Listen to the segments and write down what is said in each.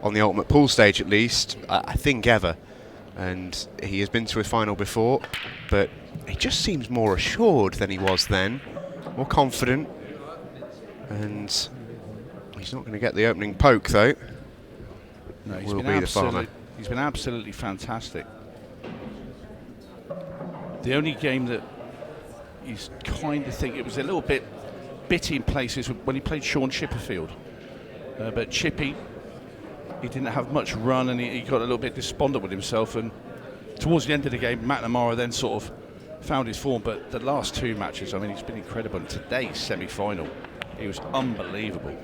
on the ultimate pool stage at least, I think ever. And he has been to a final before, but he just seems more assured than he was then, more confident. And he's not going to get the opening poke though. No, he's been absolutely fantastic. The only game that he's kind of think it was a little bit bitty in places when he played Sean Chipperfield. But Chippy, he didn't have much run, and he got a little bit despondent with himself. And towards the end of the game, McNamara then sort of found his form. But the last two matches, I mean, he's been incredible. And today's semi-final, he was unbelievable.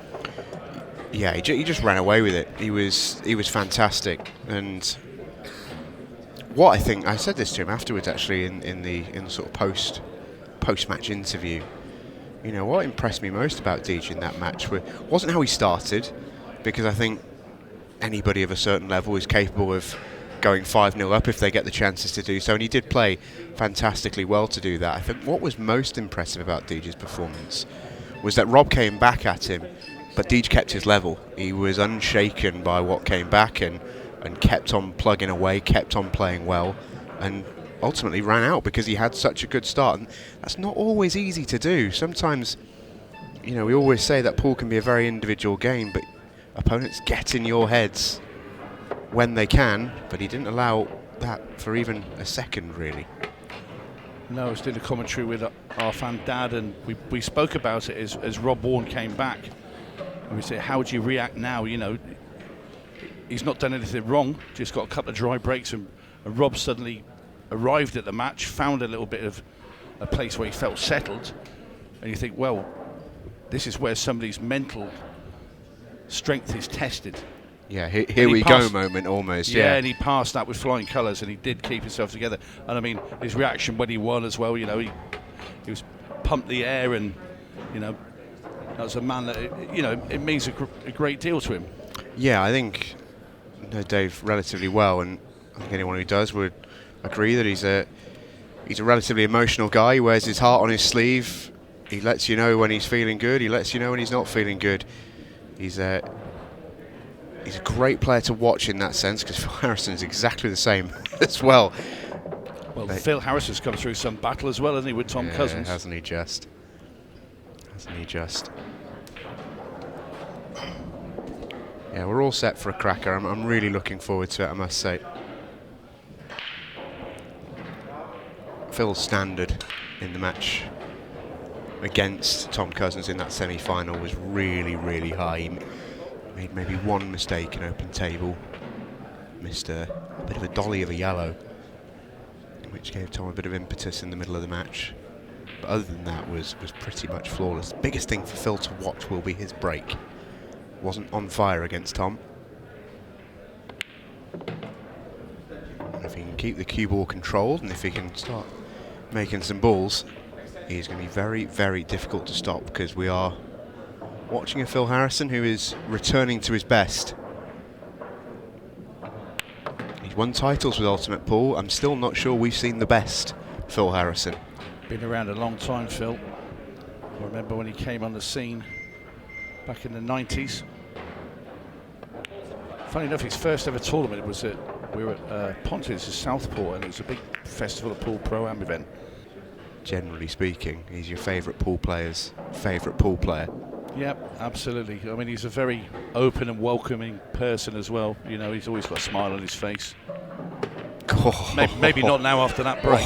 Yeah, he just ran away with it. He was fantastic. And what I think, I said this to him afterwards actually in the sort of post-match interview. You know, what impressed me most about Deej in that match wasn't how he started, because I think anybody of a certain level is capable of going 5-0 up if they get the chances to do so, and he did play fantastically well to do that. I think what was most impressive about Deej's performance was that Rob came back at him, but Deej kept his level. He was unshaken by what came back and kept on plugging away, kept on playing well, and ultimately ran out because he had such a good start. And that's not always easy to do. Sometimes, you know, we always say that pool can be a very individual game, but opponents get in your heads when they can, but he didn't allow that for even a second, really. No, I was doing a commentary with our fan Dad, and we spoke about it as Rob Warren came back. And we said, how would you react now? You know, he's not done anything wrong, just got a couple of dry breaks, and Rob suddenly arrived at the match, found a little bit of a place where he felt settled, and you think, well, this is where somebody's mental strength is tested. Yeah, here we go moment almost. Yeah, and he passed that with flying colours, and he did keep himself together. And I mean, his reaction when he won as well, you know, he was pumped the air, and you know, that was a man that, you know, it means a great deal to him. Yeah, I think I know Dave relatively well, and I think anyone who does would agree that he's a relatively emotional guy. He wears his heart on his sleeve. He lets you know when he's feeling good. He lets you know when he's not feeling good. He's a great player to watch in that sense, because Phil Harrison's exactly the same as well. Well, Phil Harrison's come through some battle as well, hasn't he, with Tom Cousins? Hasn't he just? Yeah, we're all set for a cracker. I'm really looking forward to it, I must say. Phil's standard in the match against Tom Cousins in that semi-final was really, really high. He made maybe one mistake in open table, missed a bit of a dolly of a yellow, which gave Tom a bit of impetus in the middle of the match. But other than that, was pretty much flawless. The biggest thing for Phil to watch will be his break. Wasn't on fire against Tom. And if he can keep the cue ball controlled, and if he can start making some balls, he's going to be very, very difficult to stop, because we are watching a Phil Harrison who is returning to his best. He's won titles with Ultimate Pool. I'm still not sure we've seen the best Phil Harrison. Been around a long time, Phil. I remember when he came on the scene back in the 90s. Funny enough, his first ever tournament was we were at Pontis, Southport, and it was a big Festival of Pool Pro-Am event. Generally speaking, he's your favourite pool player's favourite pool player. Yep, absolutely. I mean, he's a very open and welcoming person as well. You know, he's always got a smile on his face. Maybe not now after that break.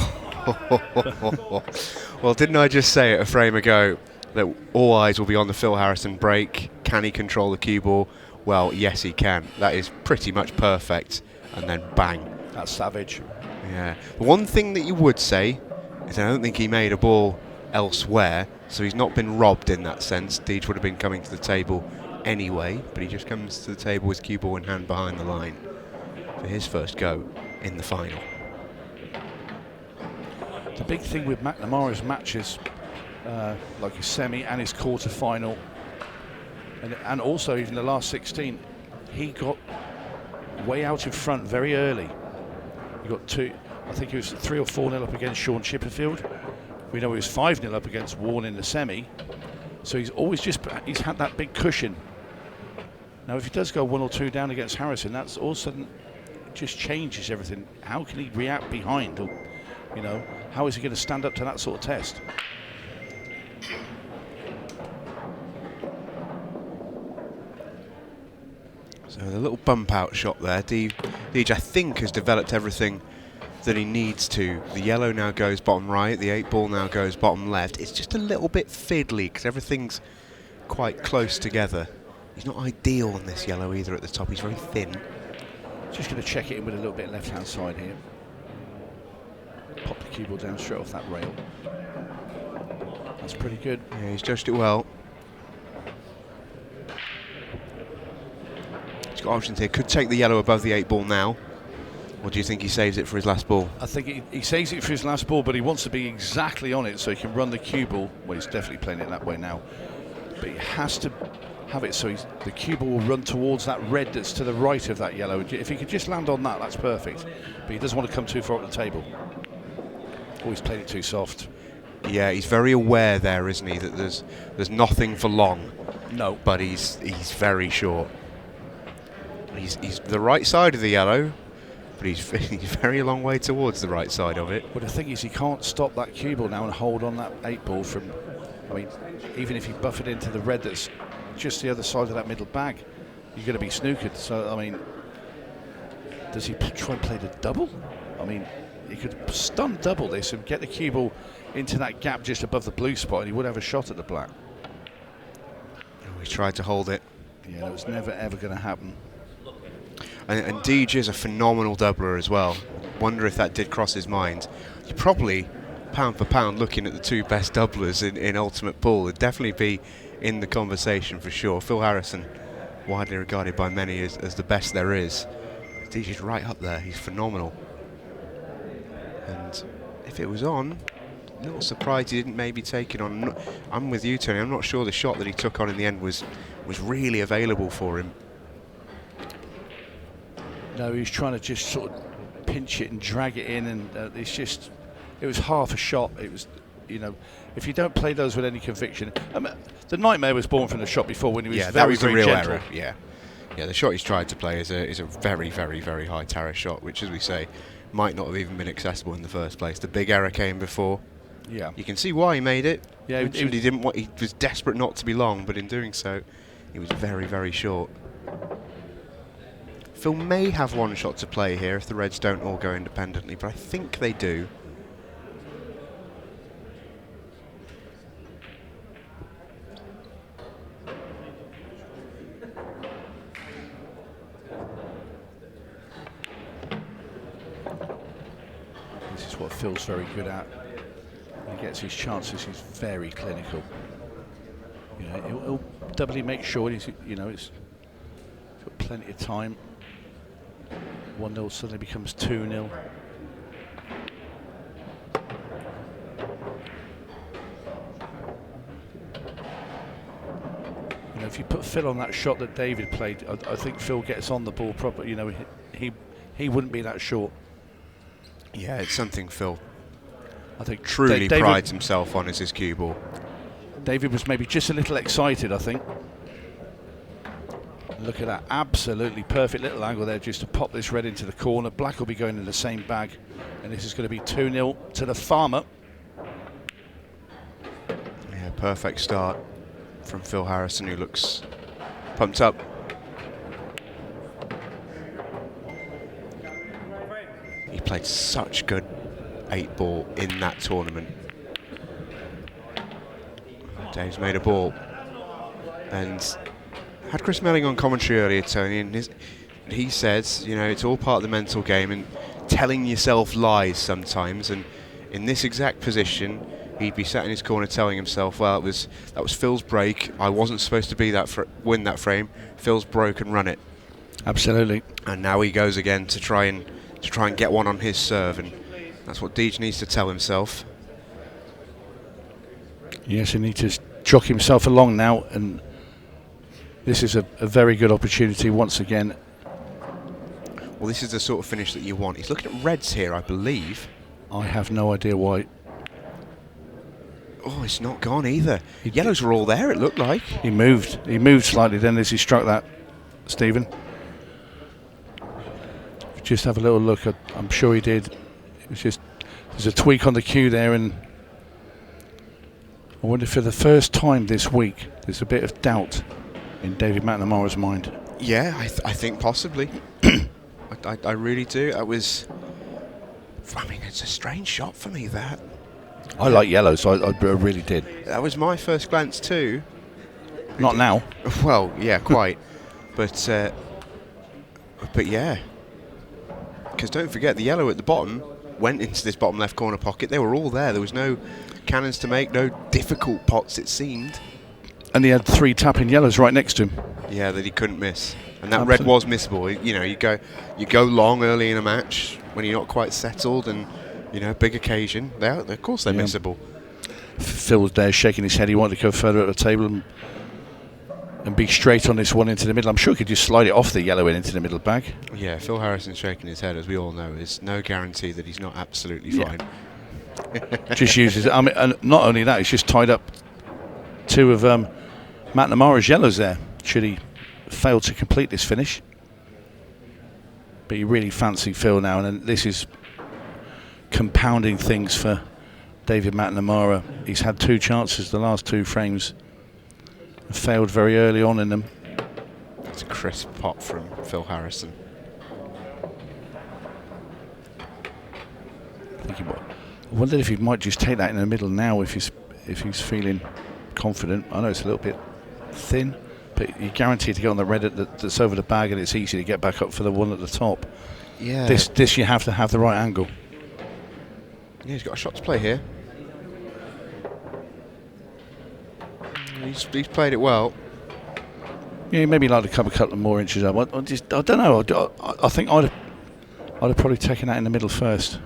Well, didn't I just say it a frame ago that all eyes will be on the Phil Harrison break? Can he control the cue ball? Well, yes, he can. That is pretty much perfect. And then bang. That's savage. Yeah. The one thing that you would say is I don't think he made a ball elsewhere, so he's not been robbed in that sense. Deej would have been coming to the table anyway, but he just comes to the table with cue ball in hand behind the line for his first go in the final. The big thing with McNamara's matches, like his semi and his quarter final, and also even the last 16, he got way out in front very early. He got two, I think he was 3 or 4-0 up against Sean Chipperfield. We know he was 5-0 up against Warren in the semi. So he's always he's had that big cushion. Now, if he does go 1 or 2 down against Harrison, that's all of a sudden just changes everything. How can he react behind? Or, you know, how is he going to stand up to that sort of test? So the little bump out shot there. Deej, I think, has developed everything that he needs to. The yellow now goes bottom right, the 8-ball now goes bottom left. It's just a little bit fiddly because everything's quite close together. He's not ideal on this yellow either at the top, he's very thin. Just going to check it in with a little bit left hand side here. Pop the cue ball down straight off that rail. That's pretty good. Yeah, he's judged it well. He's got options here. Could take the yellow above the 8-ball now. Or do you think he saves it for his last ball? I think he saves it for his last ball, but he wants to be exactly on it so he can run the cue ball. Well, he's definitely playing it that way now. But he has to have it so the cue ball will run towards that red that's to the right of that yellow. If he could just land on that, that's perfect. But he doesn't want to come too far up the table. Oh, he's played it too soft. Yeah, he's very aware there, isn't he, that there's nothing for long. No. But he's very short. He's the right side of the yellow, but he's very a long way towards the right side of it. But the thing is, he can't stop that cue ball now and hold on that 8-ball from, I mean, even if he buff it into the red that's just the other side of that middle bag, you're going to be snookered. So, I mean, does he try and play the double? I mean, he could stun double this and get the cue ball into that gap just above the blue spot, and he would have a shot at the black. Oh, he tried to hold it. Yeah, that was never ever going to happen. And Deej is a phenomenal doubler as well. Wonder if that did cross his mind. You're probably, pound for pound, looking at the 2 best doublers in Ultimate Pool. It'd definitely be in the conversation for sure. Phil Harrison, widely regarded by many as the best there is. Deej is right up there. He's phenomenal. And if it was on, a little surprised he didn't maybe take it on. I'm with you, Tony. I'm not sure the shot that he took on in the end was really available for him. No, he was trying to just sort of pinch it and drag it in, and it was half a shot. It was, you know, if you don't play those with any conviction. The nightmare was born from the shot before when he was that was the real gentle. error. Yeah, the shot he's tried to play is a very, very, very high Terrace shot, which, as we say, might not have even been accessible in the first place. The big error came before. Yeah, you can see why he made it. Yeah, he didn't want. He was desperate not to be long, but in doing so, he was very, very short. Phil may have one shot to play here if the Reds don't all go independently, but I think they do. This is what Phil's very good at. When he gets his chances, he's very clinical. You know, he'll doubly make sure he's, you know, it's got plenty of time. 1-0 suddenly becomes 2-0. You know, if you put Phil on that shot that David played, I think Phil gets on the ball proper. You know, he wouldn't be that short. Yeah, it's something Phil I think truly prides himself on, is his cue ball. David was maybe just a little excited, I think. Look at that, absolutely perfect little angle there just to pop this red into the corner. Black will be going in the same bag, and this is going to be 2-0 to the farmer. Yeah, perfect start from Phil Harrison, who looks pumped up. He played such good 8-ball in that tournament. Dave's made a ball, and had Chris Melling on commentary earlier, Tony, and he says, you know, it's all part of the mental game and telling yourself lies sometimes. And in this exact position, he'd be sat in his corner telling himself, well, that was Phil's break. I wasn't supposed to be win that frame. Phil's broke and run it. Absolutely. And now he goes again to try and get one on his serve, and that's what Deej needs to tell himself. Yes, he needs to jock himself along now, and this is a very good opportunity once again. Well, this is the sort of finish that you want. He's looking at reds here, I believe. I have no idea why. Oh, it's not gone either. Yellows were all there, it looked like. He moved slightly then as he struck that. Stephen. Just have a little look. I'm sure he did. It was just there's a tweak on the cue there, and I wonder if for the first time this week there's a bit of doubt in David McNamara's mind. Yeah, I think possibly. I really do. I mean, it's a strange shot for me, that. I like yellow, so I really did. That was my first glance too. Not now. Well, yeah, quite. But yeah. Because don't forget, the yellow at the bottom went into this bottom left corner pocket. They were all there. There was no cannons to make, no difficult pots, it seemed. And he had 3 tapping yellows right next to him. Yeah, that he couldn't miss. And that red was missable. You know, you go long early in a match when you're not quite settled, and big occasion. Of course they're missable. Phil was there shaking his head. He wanted to go further at the table and be straight on this one into the middle. I'm sure he could just slide it off the yellow in into the middle bag. Yeah, Phil Harrison shaking his head, as we all know, is no guarantee that he's not absolutely fine. Just uses it. I mean, and not only that, he's just tied up 2 of McNamara's yellows there, should he fail to complete this finish. But you really fancy Phil now, and this is compounding things for David McNamara. He's had 2 chances the last 2 frames, failed very early on in them. It's a crisp pot from Phil Harrison. I wondered if he might just take that in the middle now if he's feeling confident. I know it's a little bit thin, but you're guaranteed to get on the red that's over the bag, and it's easy to get back up for the one at the top. Yeah. This you have to have the right angle. Yeah, he's got a shot to play here. He's played it well. Yeah, maybe like to come a couple more inches up. I don't know. I think I'd have probably taken that in the middle first.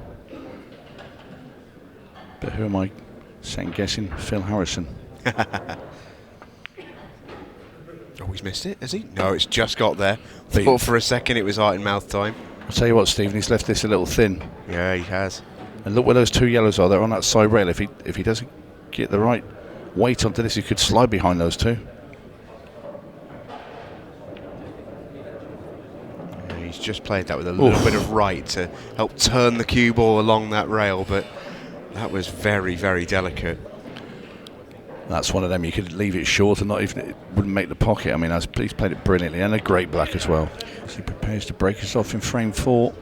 But who am I second guessing? Phil Harrison. Oh, he's missed it, has he? No, it's just got there. Thought for a second it was heart and mouth time. I'll tell you what, Stephen, he's left this a little thin. Yeah, he has. And look where those 2 yellows are. They're on that side rail. If he doesn't get the right weight onto this, he could slide behind those 2. Yeah, he's just played that with a little bit of right to help turn the cue ball along that rail, but that was very, very delicate. That's one of them. You could leave it short and it wouldn't make the pocket. I mean, he's played it brilliantly, and a great black as well. As he prepares to break us off in frame 4.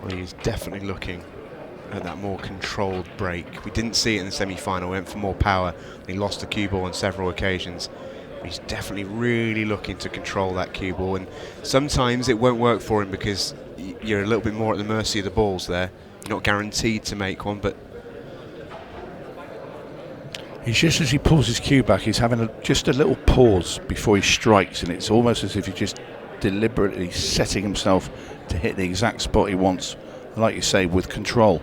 Well, he's definitely looking at that more controlled break. We didn't see it in the semi-final. Went for more power. He lost the cue ball on several occasions. He's definitely really looking to control that cue ball, and sometimes it won't work for him because you're a little bit more at the mercy of the balls there. You're not guaranteed to make one, but He's just, as he pulls his cue back, he's having just a little pause before he strikes, and it's almost as if he's just deliberately setting himself to hit the exact spot he wants. Like you say, with control.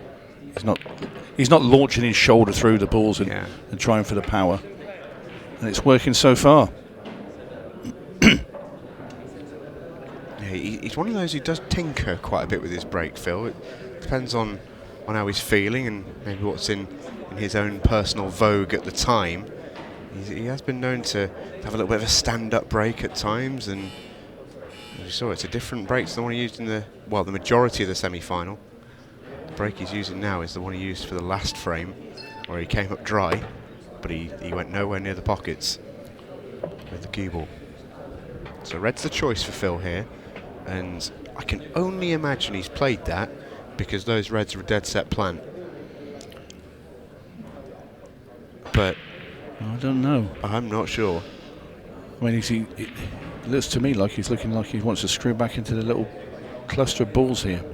He's not launching his shoulder through the balls and trying for the power. And it's working so far. He's one of those who does tinker quite a bit with his break, Phil. It depends on how he's feeling and maybe what's in his own personal vogue at the time. He has been known to have a little bit of a stand-up break at times, and as you saw, it's a different break to the one he used in the majority of the semi-final. The break he's using now is the one he used for the last frame, where he came up dry, but he went nowhere near the pockets with the cue ball. So red's the choice for Phil here, and I can only imagine he's played that because those reds were dead set plant. But I don't know. I'm not sure. I mean, it looks to me like he's looking like he wants to screw back into the little cluster of balls here.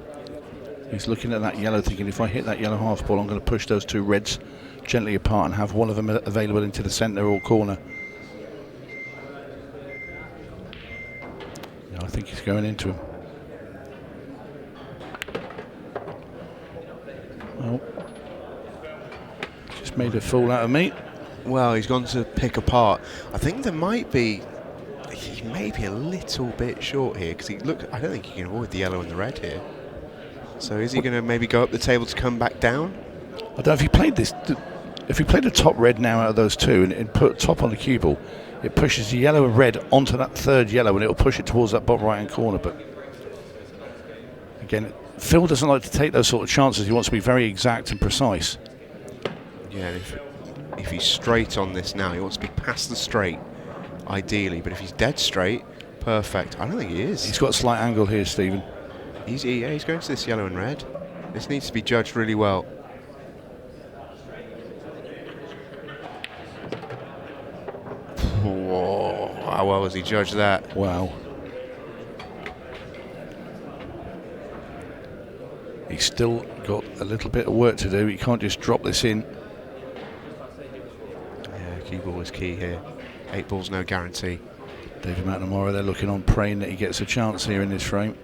He's looking at that yellow, thinking, if I hit that yellow half ball, I'm going to push those 2 reds gently apart and have one of them available into the centre or corner. No, I think he's going into him. Well, just made a fool out of me. Well, he's gone to pick apart. I think there might be... He maybe a little bit short here because I don't think he can avoid the yellow and the red here. So is he going to maybe go up the table to come back down? I don't know if he played this. If he played the top red now out of those two and put top on the cue ball, it pushes the yellow and red onto that third yellow and it'll push it towards that bottom right hand corner. But again, Phil doesn't like to take those sort of chances. He wants to be very exact and precise. Yeah, if he's straight on this now, he wants to be past the straight, ideally. But if he's dead straight, perfect. I don't think he is. He's got a slight angle here, Stephen. He's going to this yellow and red. This needs to be judged really well. Whoa, how well has he judged that? Wow. He's still got a little bit of work to do. He can't just drop this in. Yeah, cue ball is key here. 8 balls, no guarantee. David McNamara, they're looking on, praying that he gets a chance here in this frame.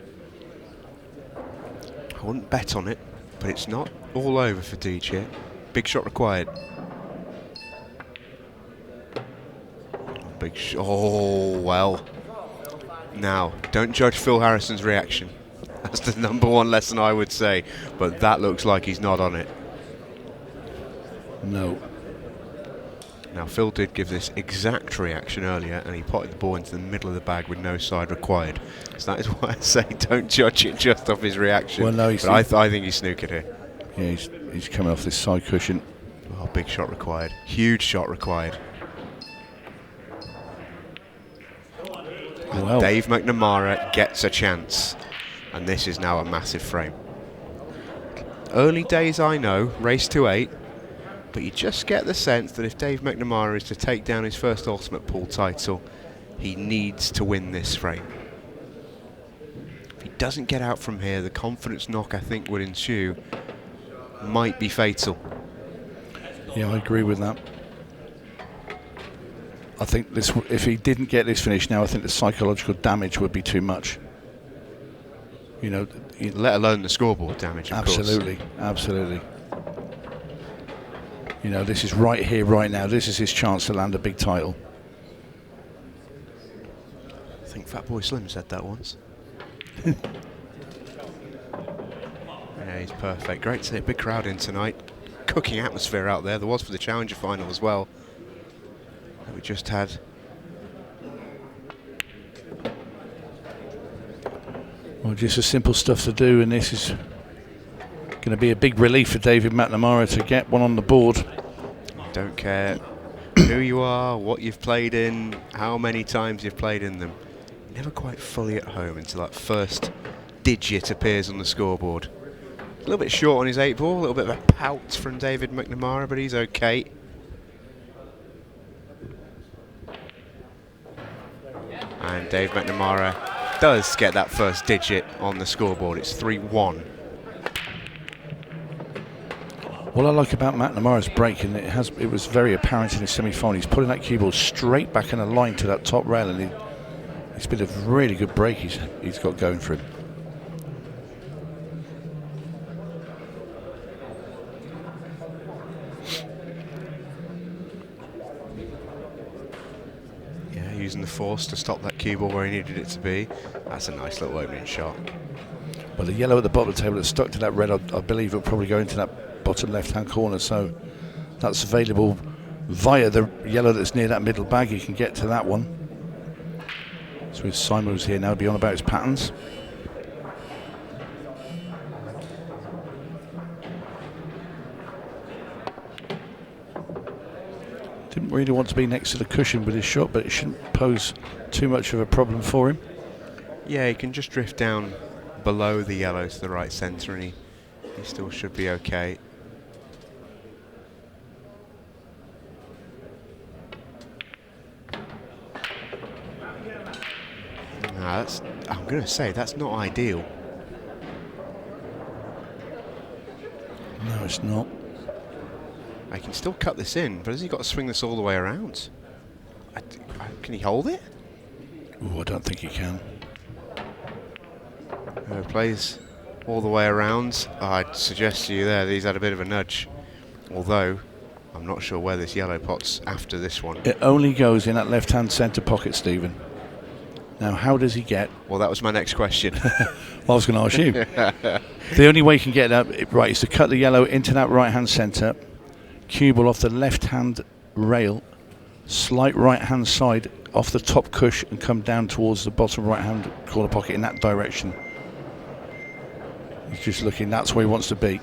I wouldn't bet on it, but it's not all over for Deej here. Big shot required. Oh, well. Now, don't judge Phil Harrison's reaction. That's the #1 lesson I would say, but that looks like he's not on it. No. Now, Phil did give this exact reaction earlier, and he potted the ball into the middle of the bag with no side required. So that is why I say don't judge it just off his reaction. Well, no, but I think he's snookered here. Yeah, he's coming off this side cushion. Oh, big shot required. Huge shot required. Well, Dave McNamara gets a chance, and this is now a massive frame. Early days, I know, race to 8, but you just get the sense that if Dave McNamara is to take down his first Ultimate Pool title, he needs to win this frame. If he doesn't get out from here, the confidence knock I think would ensue might be fatal. Yeah, I agree with that. I think this, if he didn't get this finish now, I think the psychological damage would be too much. You know, let alone the scoreboard damage, of absolutely, course. Absolutely. You know, this is right here, right now. This is his chance to land a big title. I think Fatboy Slim said that once. Yeah, he's perfect. Great to see a big crowd in tonight. Cooking atmosphere out there. There was for the Challenger final as well. That we just had. Well, just the simple stuff to do, and this is going to be a big relief for David McNamara to get one on the board. Don't care who you are, what you've played in, how many times you've played in them. You're never quite fully at home until that first digit appears on the scoreboard. A little bit short on his 8 ball, a little bit of a pout from David McNamara, but he's okay. And Dave McNamara does get that first digit on the scoreboard. It's 3-1. What I like about McNamara's break, and it was very apparent in the semi-final, he's putting that cue ball straight back in a line to that top rail, and it's been a really good break he's got going for him. Yeah, using the force to stop that cue ball where he needed it to be. That's a nice little opening shot. But the yellow at the bottom of the table that's stuck to that red, I believe, will probably go into that bottom left-hand corner, so that's available via the yellow that's near that middle bag. You can get to that one. So with Simon who's here now, be on about his patterns. Didn't really want to be next to the cushion with his shot, but it shouldn't pose too much of a problem for him. Yeah, he can just drift down below the yellow to the right centre, and he still should be okay. Nah, I'm going to say that's not ideal. No, it's not. I can still cut this in, but has he got to swing this all the way around? Can he hold it? Ooh, I don't think he can. Plays all the way around. I'd suggest to you there that he's had a bit of a nudge. Although, I'm not sure where this yellow pot's after this one. It only goes in that left-hand centre pocket, Stephen. Now, how does he get? Well, that was my next question. Well, I was going to ask you. The only way he can get that right is to cut the yellow into that right-hand centre, cue ball off the left-hand rail, slight right-hand side off the top cush and come down towards the bottom right-hand corner pocket in that direction. He's just looking, that's where he wants to be.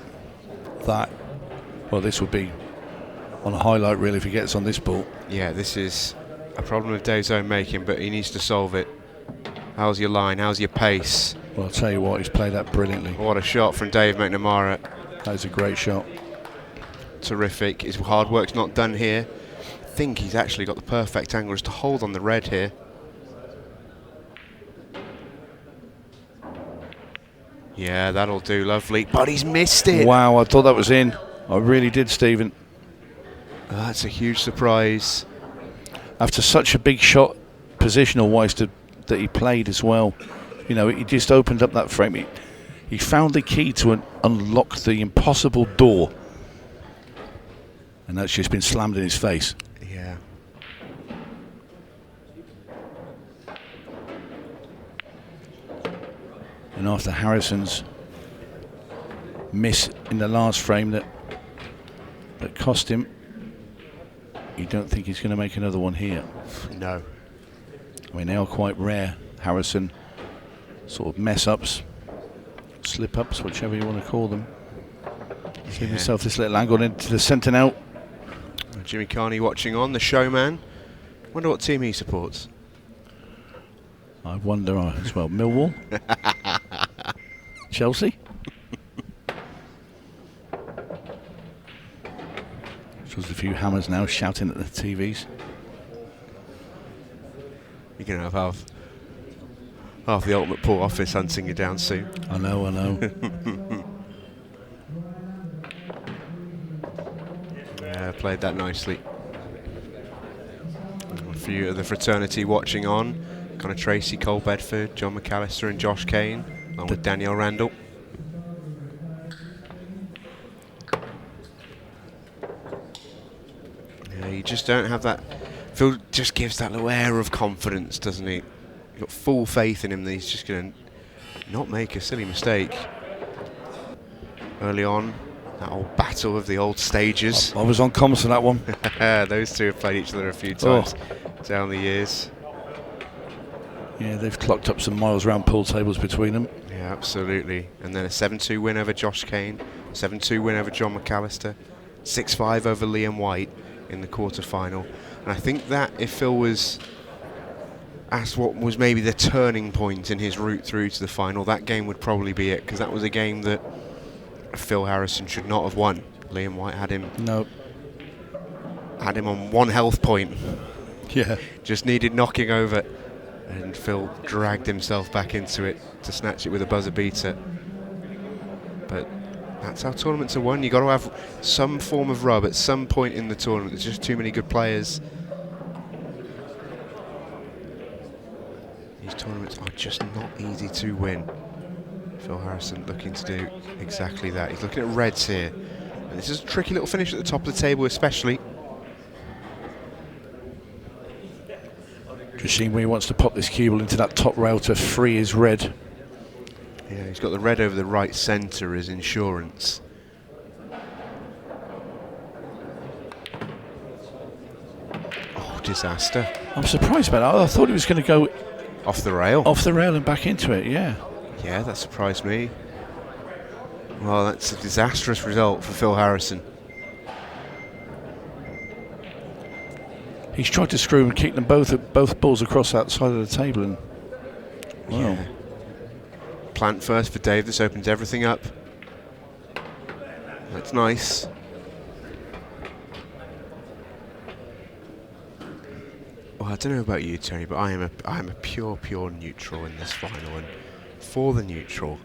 Well, this would be on a highlight reel if he gets on this ball. Yeah, this is a problem of Dave's own making, but he needs to solve it. How's your line? How's your pace? Well, I'll tell you what, he's played that brilliantly. What a shot from Dave McNamara. That is a great shot. Terrific. His hard work's not done here. I think he's actually got the perfect angle just to hold on the red here. Yeah, that'll do, lovely. But he's missed it. Wow, I thought that was in. I really did, Stephen. Oh, that's a huge surprise. After such a big shot, positional-wise, that he played as well. You know, he just opened up that frame. He found the key to unlock the impossible door. And that's just been slammed in his face. Yeah. And after Harrison's miss in the last frame that cost him, you don't think he's going to make another one here? No. I mean, they are quite rare, Harrison, sort of mess-ups, slip-ups, whichever you want to call them. Give himself this little angle into the centre now. Jimmy Carney watching on, the showman. Wonder what team he supports. I wonder as well. Millwall? Chelsea? There's a few hammers now shouting at the TVs. You're going to have half the Ultimate Pool office hunting you down soon. I know. Yeah, played that nicely. A few of the fraternity watching on. Connor Tracy, Cole Bedford, John McAllister and Josh Kane, along with Danielle Randall. Yeah, you just don't have that. Phil just gives that little air of confidence, doesn't he? You've got full faith in him that he's just going to not make a silly mistake. Early on, that old battle of the old stages. I was on comms for that one. Those two have played each other a few times down the years. Yeah, they've clocked up some miles round pool tables between them. Yeah, absolutely. And then a 7-2 win over Josh Kane, 7-2 win over John McAllister, 6-5 over Liam White in the quarter-final. And I think that if Phil was asked what was maybe the turning point in his route through to the final, that game would probably be it, because that was a game that Phil Harrison should not have won. Liam White had him. No. Had him on 1 health point. Yeah. Just needed knocking over. And Phil dragged himself back into it to snatch it with a buzzer beater. But that's how tournaments are won. You've got to have some form of rub at some point in the tournament. There's just too many good players. These tournaments are just not easy to win. Phil Harrison looking to do exactly that. He's looking at reds here. And this is a tricky little finish at the top of the table especially. Just seeing where he wants to pop this cue ball into that top rail to free his red. Yeah, he's got the red over the right centre as insurance. Oh, disaster. I'm surprised about that. I thought he was going to go Off the rail. off the rail and back into it, yeah. Yeah, that surprised me. Well, that's a disastrous result for Phil Harrison. He's tried to screw and kick them both balls across that side of the table, and well, Yeah. Plant first for Dave. This opens everything up. That's nice. Well, I don't know about you, Tony, but I am a pure neutral in this final, and for the neutral,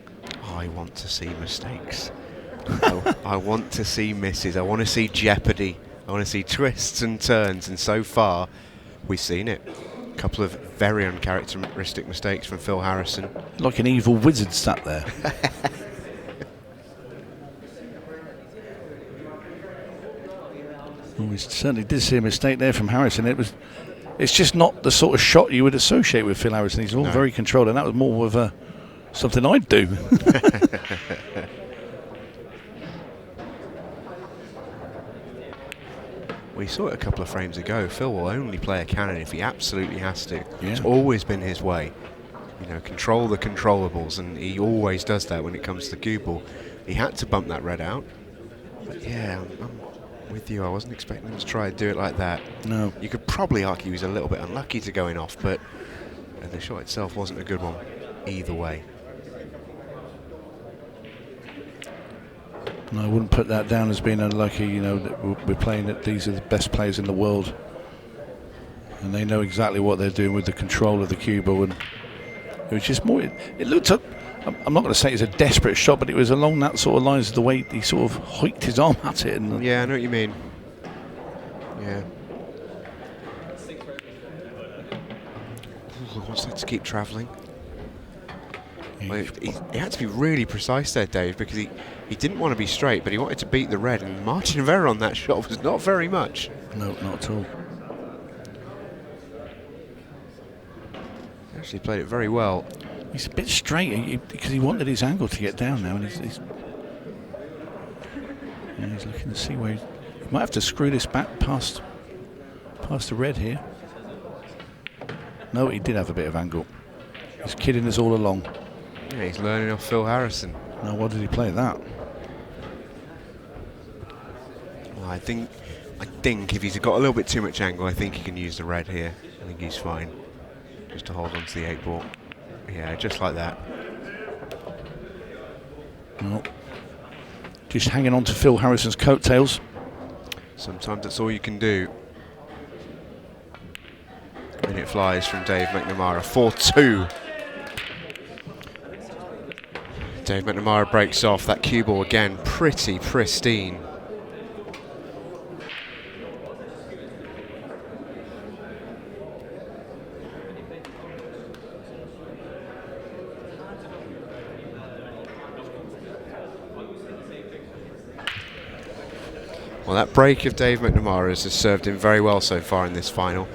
I want to see mistakes. I want to see misses. I want to see jeopardy. I want to see twists and turns, and so far, we've seen it. A couple of very uncharacteristic mistakes from Phil Harrison. like an evil wizard sat there. Well, we certainly did see a mistake there from Harrison. It was it's just not the sort of shot you would associate with Phil Harrison. He's all very controlled, and that was more of something I'd do. We saw it a couple of frames ago. Phil will only play a cannon if he absolutely has to. Yeah. It's always been his way. You know, control the controllables, and he always does that when it comes to the cue ball. He had to bump that red out. But yeah, I'm with you. I wasn't expecting him to try to do it like that. No. You could probably argue he was a little bit unlucky to going off, but the shot itself wasn't a good one either way. No, I wouldn't put that down as being unlucky. You know, that we're playing that these are the best players in the world, and they know exactly what they're doing with the control of the cue ball. And it was just more. It looked up. I'm not going to say it's a desperate shot, but it was along that sort of lines, the way he sort of hiked his arm at it. And yeah, I know what you mean. Yeah. Ooh, wants that to keep travelling. Well, he had to be really precise there, Dave, because he didn't want to be straight, but he wanted to beat the red, and the margin of error on that shot was not very much. No, not at all. He actually played it very well. He's a bit straight because he wanted his angle to get down now, and he's looking to see where he might have to screw this back past the red here. No, he did have a bit of angle. He's kidding us all along. Yeah, he's learning off Phil Harrison. Now, why did he play that? Well, I think if he's got a little bit too much angle, I think he can use the red here. I think he's fine. Just to hold on to the 8-ball. Yeah, just like that. Well, just hanging on to Phil Harrison's coattails. Sometimes that's all you can do. And it flies from Dave McNamara. 4-2. Dave McNamara breaks off. That cue ball again, pretty pristine. Well, that break of Dave McNamara's has served him very well so far in this final.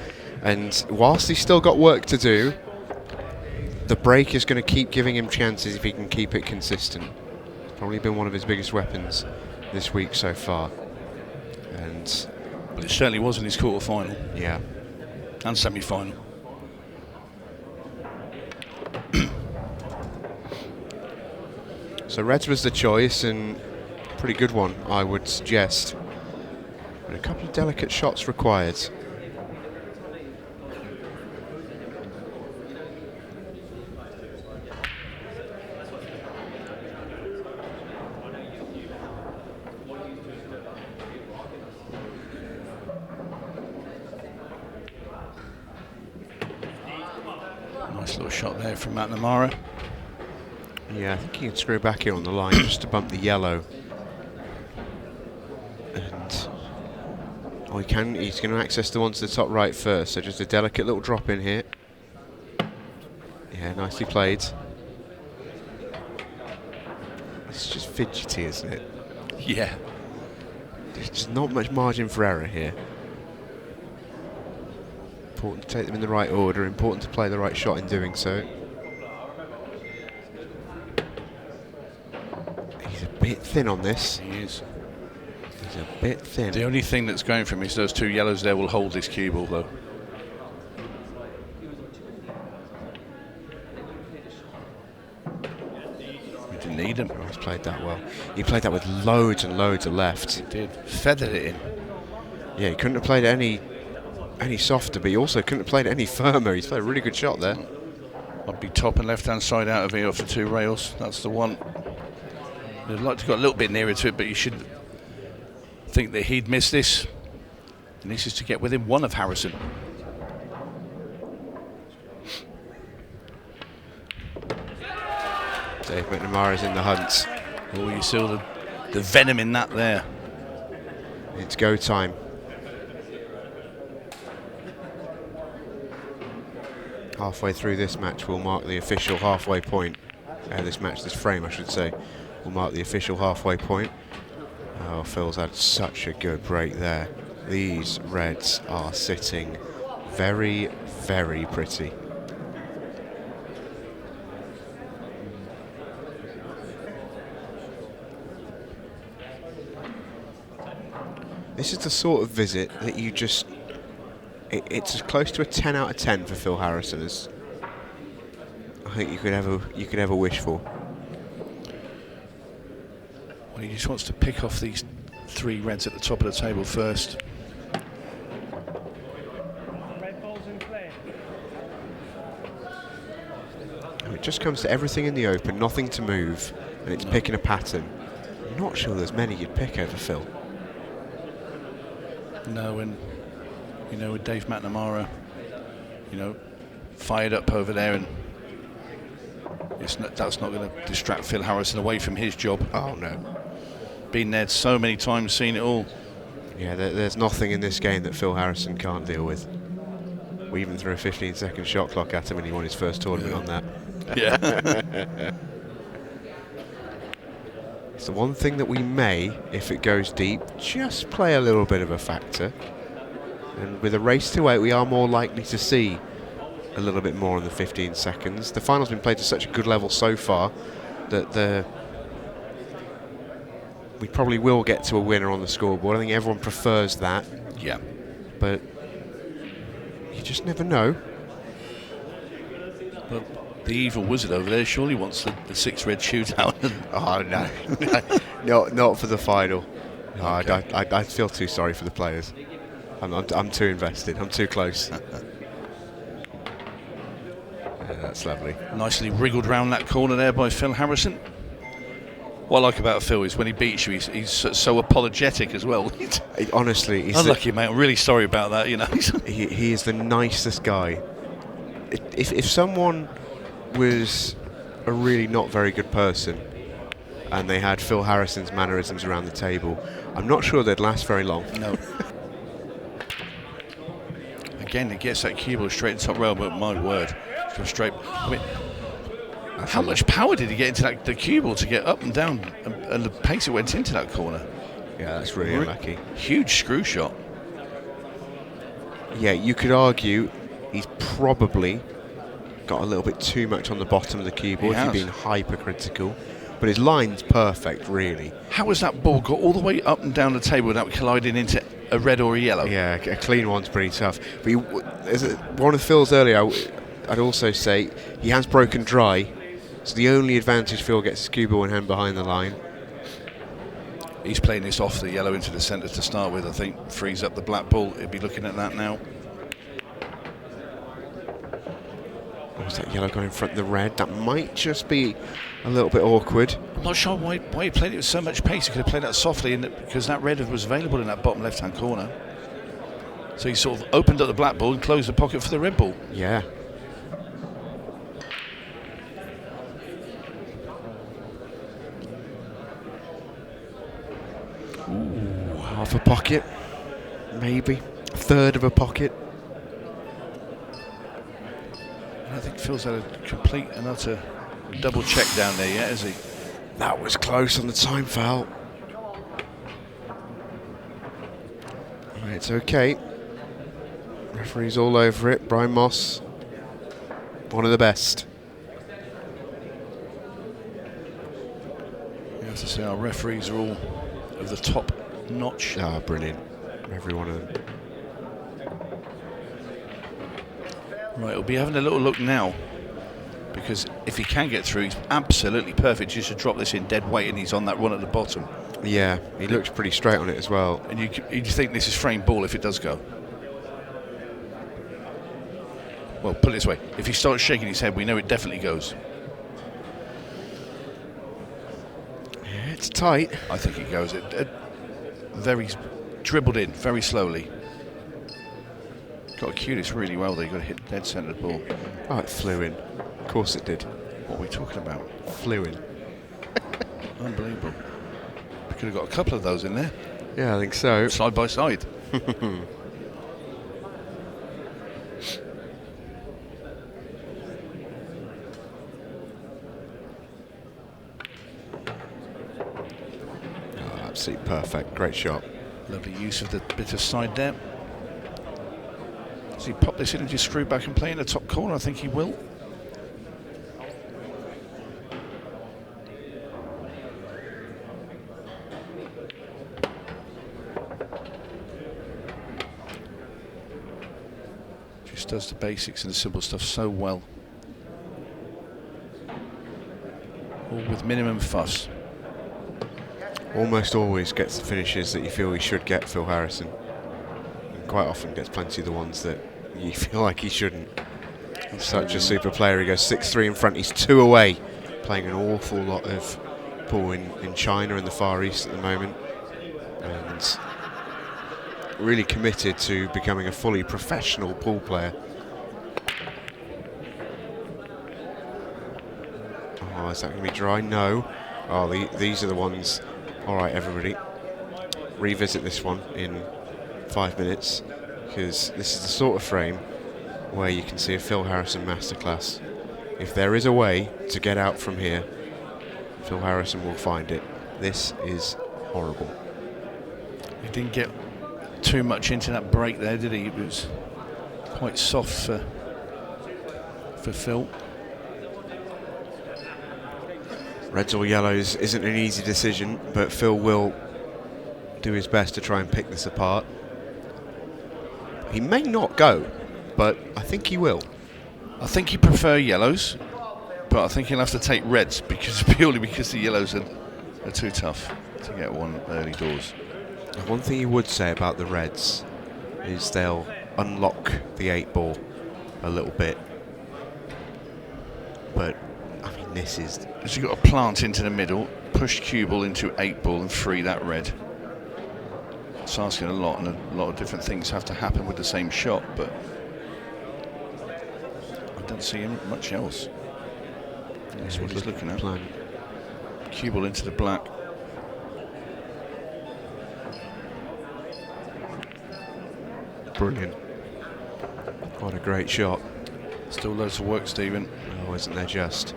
And whilst he's still got work to do, the break is going to keep giving him chances if he can keep it consistent. It's probably been one of his biggest weapons this week so far. And But it certainly was in his quarter-final. Yeah. And semi-final. So Reds was the choice, and pretty good one, I would suggest. But a couple of delicate shots required. Nice little shot there from McNamara. Yeah, I think he can screw back here on the line just to bump the yellow. And he's going to access the one to the top right first, so just a delicate little drop in here. Yeah, nicely played. It's just fidgety, isn't it? Yeah. There's just not much margin for error here. Important to take them in the right order, important to play the right shot in doing so. He's a bit thin on this. He is. He's a bit thin. The only thing that's going for him is those two yellows there will hold this cue ball, though. He didn't need him. Oh, he's played that well. He played that with loads and loads of left. He did. Feathered it in. Yeah, he couldn't have played it any softer, but he also couldn't have played it any firmer. He's played a really good shot there. I'd be top and left-hand side out of here off the two rails. That's the one. I'd like to go a little bit nearer to it, but you should think that he'd miss this. And this is to get within one of Harrison. Dave McNamara's in the hunt. Oh, you saw the venom in that there. It's go time. Halfway through this match will mark the official halfway point. This frame I should say, will mark the official halfway point. Oh, Phil's had such a good break there. These Reds are sitting Very, very pretty. This is the sort of visit that you just... It's as close to a 10 out of 10 for Phil Harrison as I think you could ever wish for. Well, he just wants to pick off these 3 reds at the top of the table first. Red balls in play. And it just comes to everything in the open, nothing to move, and it's picking a pattern. I'm not sure there's many you'd pick over Phil. No, and you know, with Dave McNamara, you know, fired up over there, and that's not going to distract Phil Harrison away from his job. Oh no. Been there so many times, seen it all. Yeah, there's nothing in this game that Phil Harrison can't deal with. We even threw a 15-second shot clock at him when he won his first tournament on that. Yeah. It's the one thing that we may, if it goes deep, just play a little bit of a factor. And with a race to 8, we are more likely to see a little bit more in the 15 seconds. The final's been played to such a good level so far that we probably will get to a winner on the scoreboard. I think everyone prefers that. Yeah. But you just never know. Well, the evil wizard over there surely wants the 6 red shootout. Oh no, not for the final. No, Okay. I feel too sorry for the players. I'm too invested. I'm too close. Yeah, that's lovely. Nicely wriggled round that corner there by Phil Harrison. What I like about Phil is when he beats you, he's so apologetic as well. Honestly, he's Unlucky, mate. I'm really sorry about that. You know. he is the nicest guy. If someone was a really not very good person and they had Phil Harrison's mannerisms around the table, I'm not sure they'd last very long. No. Again, he gets that cue ball straight to the top rail, but my word, go straight. I mean, how much power did he get into the cue ball to get up and down, and the pace it went into that corner? Yeah, that's really unlucky. Huge screw shot. Yeah, you could argue he's probably got a little bit too much on the bottom of the cue ball if you're being hypercritical. But his line's perfect, really. How has that ball got all the way up and down the table without colliding into a red or a yellow? Yeah, a clean one's pretty tough. But one of Phil's earlier, I'd also say he has broken dry. So the only advantage Phil gets is cue ball in hand behind the line. He's playing this off the yellow into the centre to start with, I think. Frees up the black ball. He'll be looking at that now. Was that yellow going in front of the red? That might just be a little bit awkward. I'm not sure why he played it with so much pace. He could have played that softly because that red was available in that bottom left-hand corner. So he sort of opened up the black ball and closed the pocket for the red ball. Yeah. Ooh, half a pocket, maybe a third of a pocket. I don't think Phil's had a complete and utter double check down there yet, has he? That was close on the time foul. It's okay. Referee's all over it. Brian Moss, one of the best. You have to say our referees are all of the top notch. Ah, brilliant. Every one of them. Right, we'll be having a little look now, because if he can get through, he's absolutely perfect. You should drop this in dead weight, and he's on that one at the bottom. Yeah, he looks pretty straight on it as well. And you think this is frame ball if it does go. Well, put it this way, if he starts shaking his head, we know it definitely goes. Yeah, it's tight. I think it goes. Very dribbled in, very slowly. Got to cue this really well, though. You've got to hit dead centre ball. Oh, it flew in. Of course it did. What are we talking about? Flew in. Unbelievable. We could have got a couple of those in there. Yeah, I think so. Side by side. Oh, absolutely perfect. Great shot. Lovely use of the bit of side there. Does he pop this in and just screw back and play in the top corner? I think he will. Just does the basics and the simple stuff so well. All with minimum fuss. Almost always gets the finishes that you feel he should get, Phil Harrison. And quite often gets plenty of the ones that you feel like he shouldn't. He's such a super player. He goes 6-3 in front. He's 2 away, playing an awful lot of pool in China and the Far East at the moment, and really committed to becoming a fully professional pool player. Oh, is that going to be dry? No. Oh, these are the ones. All right, everybody, revisit this one in 5 minutes, because this is the sort of frame where you can see a Phil Harrison masterclass. If there is a way to get out from here, Phil Harrison will find it. This is horrible. He didn't get too much into that break there, did he? It was quite soft for Phil. Reds or yellows isn't an easy decision, but Phil will do his best to try and pick this apart. He may not go, but I think he will. I think he'd prefer yellows, but I think he'll have to take reds purely because the yellows are too tough to get one early doors. One thing you would say about the reds is they'll unlock the 8-ball a little bit, but I mean, this is... So you've got to plant into the middle, push cue ball into 8-ball and free that red. It's asking a lot, and a lot of different things have to happen with the same shot, but I don't see him much else. That's what he's looking at. Plan. Cue ball into the black. Brilliant. What a great shot. Still loads of work, Stephen. Oh, isn't there just?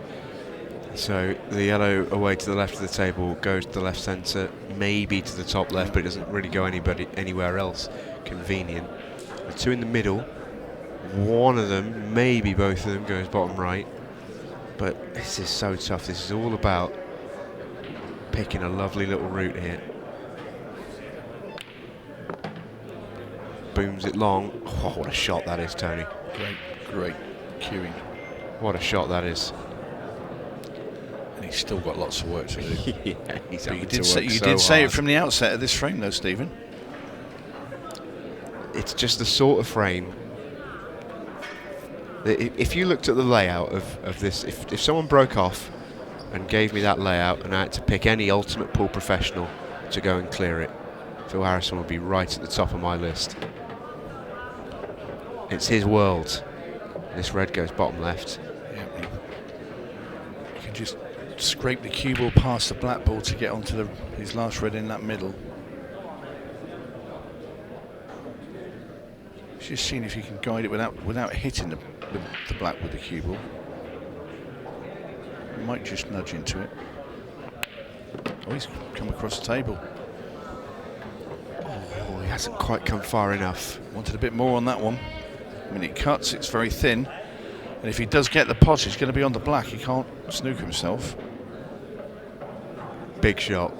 So the yellow away to the left of the table goes to the left centre, maybe to the top left, but it doesn't really go anywhere else convenient. The 2 in the middle, one of them, maybe both of them, goes bottom right. But this is so tough. This is all about picking a lovely little route here. Booms it long. Oh, what a shot that is, Tony. Great cueing. What a shot that is. And he's still got lots of work to do. Yeah, he's You did say it from the outset of this frame, though, Stephen. It's just the sort of frame that if you looked at the layout of this, if someone broke off and gave me that layout and I had to pick any ultimate pool professional to go and clear it, Phil Harrison would be right at the top of my list. It's his world. This red goes bottom left. Yeah, you can just scrape the cue ball past the black ball to get onto his last red in that middle. Just seeing if you can guide it without hitting the black with the cue ball. Might just nudge into it. Oh, he's come across the table. Oh, he hasn't quite come far enough. Wanted a bit more on that one. I mean, it cuts, it's very thin. And if he does get the pot, he's going to be on the black. He can't snook himself. Big shot.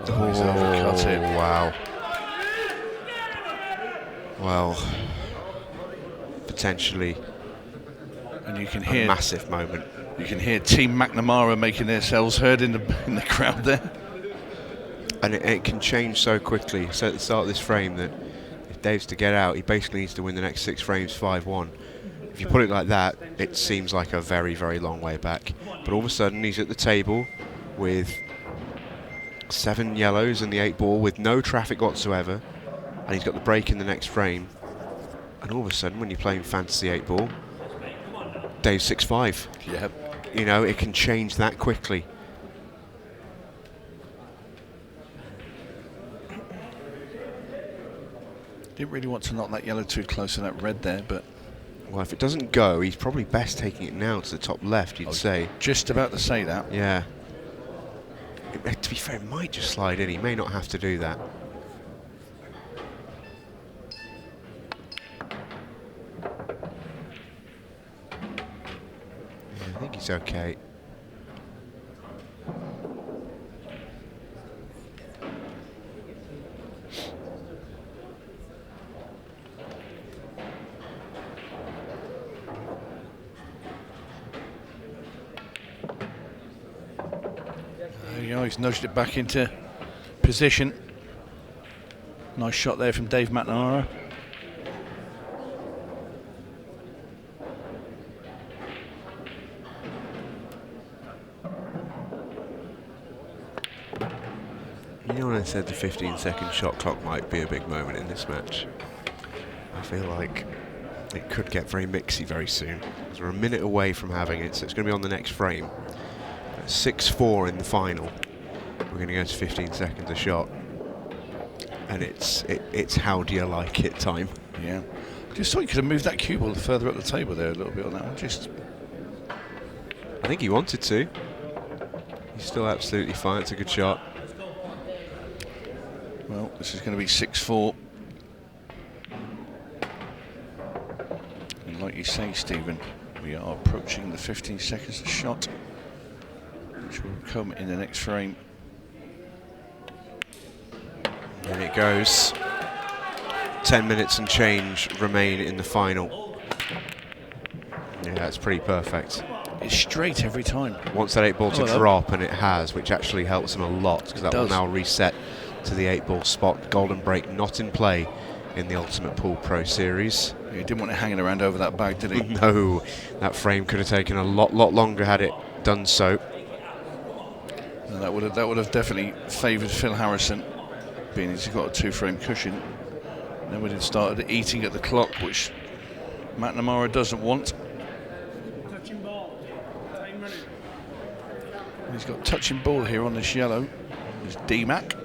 Oh, he's overcut it. Wow. Well, potentially And you can a hear massive moment. You can hear Team McNamara making themselves heard in the crowd there. And it can change so quickly. So at the start of this frame, that if Dave's to get out, he basically needs to win the next 6 frames 5-1. If you put it like that, it seems like a very, very long way back. But all of a sudden, he's at the table with 7 yellows and the 8-ball with no traffic whatsoever, and he's got the break in the next frame. And all of a sudden, when you're playing fantasy 8-ball, Dave's 6-5. Yep. You know, it can change that quickly. Didn't really want to knock that yellow too close to that red there, but... Well, if it doesn't go, he's probably best taking it now to the top left, you'd say. Just about to say that. Yeah. To be fair, it might just slide in. He may not have to do that. Yeah, I think he's okay. There you go, he's nudged it back into position. Nice shot there from Dave McNamara. You know when I said the 15-second shot clock might be a big moment in this match? I feel like it could get very mixy very soon. We're a minute away from having it, so it's going to be on the next frame. 6-4 in the final. We're going to go to 15 seconds a shot. And it's how do you like it time. Yeah. Just thought you could have moved that cue ball further up the table there a little bit on that one. Just. I think he wanted to. He's still absolutely fine. It's a good shot. Well, this is going to be 6-4. And like you say, Stephen, we are approaching the 15 seconds a shot, which will come in the next frame. And it goes. 10 minutes and change remain in the final. Yeah, that's pretty perfect. It's straight every time. Wants that 8-ball to drop, and it has, which actually helps him a lot, because that will now reset to the 8-ball spot. Golden break not in play in the Ultimate Pool Pro Series. He didn't want it hanging around over that bag, did he? No, that frame could have taken a lot longer had it done so. No, that would have definitely favoured Phil Harrison, being he's got a 2-frame cushion. Then we'd have started eating at the clock, which McNamara doesn't want. Touching ball. Time running. He's got touching ball here on this yellow. It's D-Mac.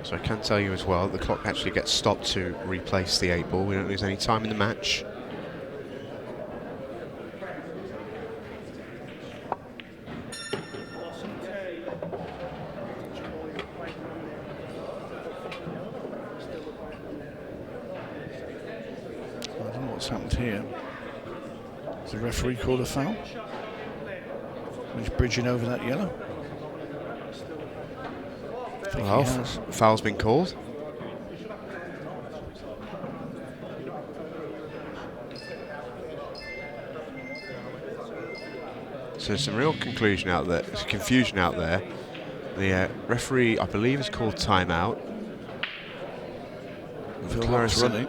So I can tell you as well, the clock actually gets stopped to replace the 8-ball. We don't lose any time in the match. I don't know what's happened here. Has the referee called a foul? He's bridging over that yellow. Well, foul's been called. So there's some real confusion out there. The referee, I believe, has called timeout. Phil Harrison running.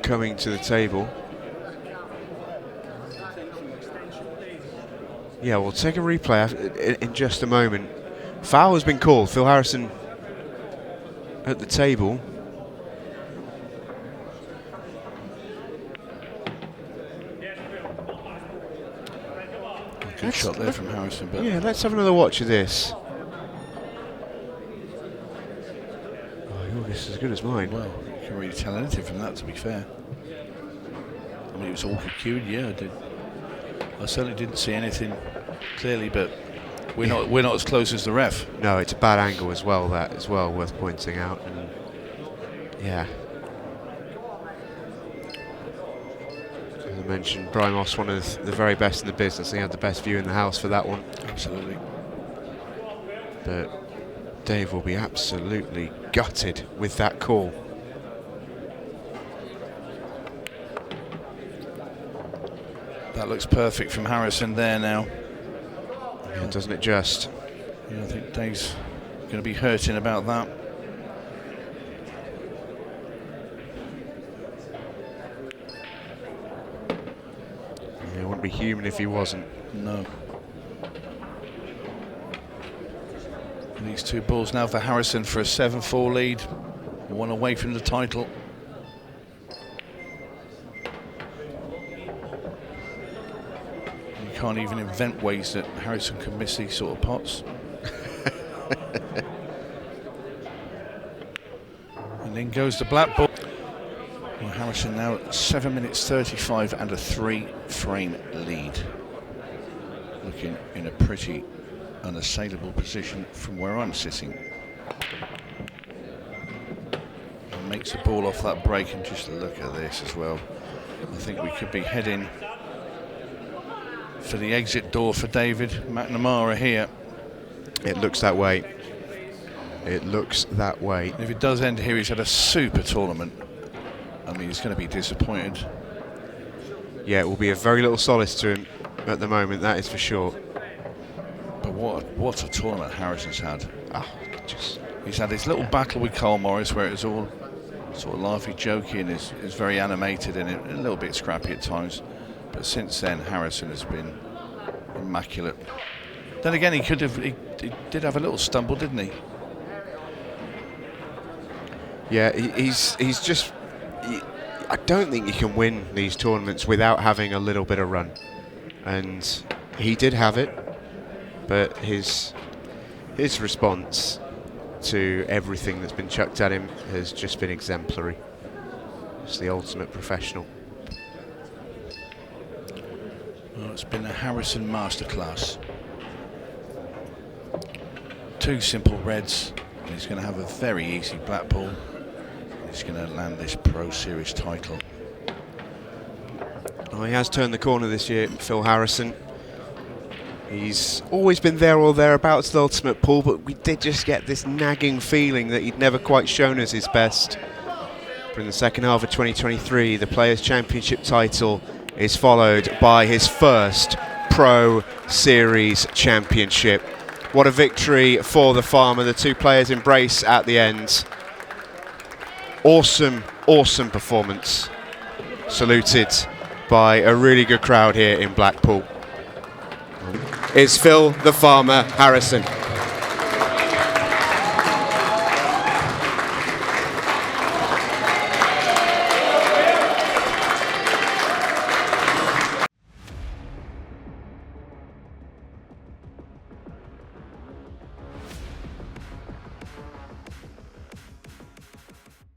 Coming to the table. Yeah, we'll take a replay in just a moment. Foul has been called. Phil Harrison at the table. Good shot there from Harrison. But yeah, let's have another watch of this. Oh, your guess is as good as mine. Well, you can't really tell anything from that, to be fair. I mean, it was all cued. Yeah, I certainly didn't see anything clearly, but we're not as close as the ref. No, it's a bad angle as well. That as well worth pointing out. And yeah, as I mentioned, Brian Moss, one of the very best in the business. He had the best view in the house for that one. Absolutely. But Dave will be absolutely gutted with that call. That looks perfect from Harrison there now. Yeah, doesn't it just? Yeah, I think Dave's going to be hurting about that. Yeah, it wouldn't be human if he wasn't. No. And these 2 balls now for Harrison for a 7-4 lead. 1 away from the title. You can't even invent ways that Harrison can miss these sort of pots. And then goes the black ball. Well, Harrison now at 7 minutes 35 and a 3-frame lead. looking in a pretty unassailable position from where I'm sitting. And makes the ball off that break, and just look at this as well. I think we could be heading for the exit door for David McNamara here. It looks that way. It looks that way. If it does end here, he's had a super tournament. I mean, he's going to be disappointed. Yeah, it will be a very little solace to him at the moment, that is for sure. But what a tournament Harrison's had. Just He's had his little battle with Carl Morris where it was all sort of laughy, jokey, and is very animated and a little bit scrappy at times. But since then, Harrison has been immaculate. Then again, he did have a little stumble, didn't he? yeah, he's just. I don't think you can win these tournaments without having a little bit of run, and he did have it, but his response to everything that's been chucked at him has just been exemplary. It's the ultimate professional. Well, it's been a Harrison masterclass. 2 simple reds. He's going to have a very easy black ball. He's going to land this Pro Series title. Oh, he has turned the corner this year, Phil Harrison. He's always been there or thereabouts the ultimate pool, but we did just get this nagging feeling that he'd never quite shown us his best. But in the second half of 2023, the Players' Championship title is followed by his first Pro Series Championship. What a victory for the farmer. The 2 players embrace at the end. Awesome, awesome performance. Saluted by a really good crowd here in Blackpool. It's Phil the Farmer Harrison.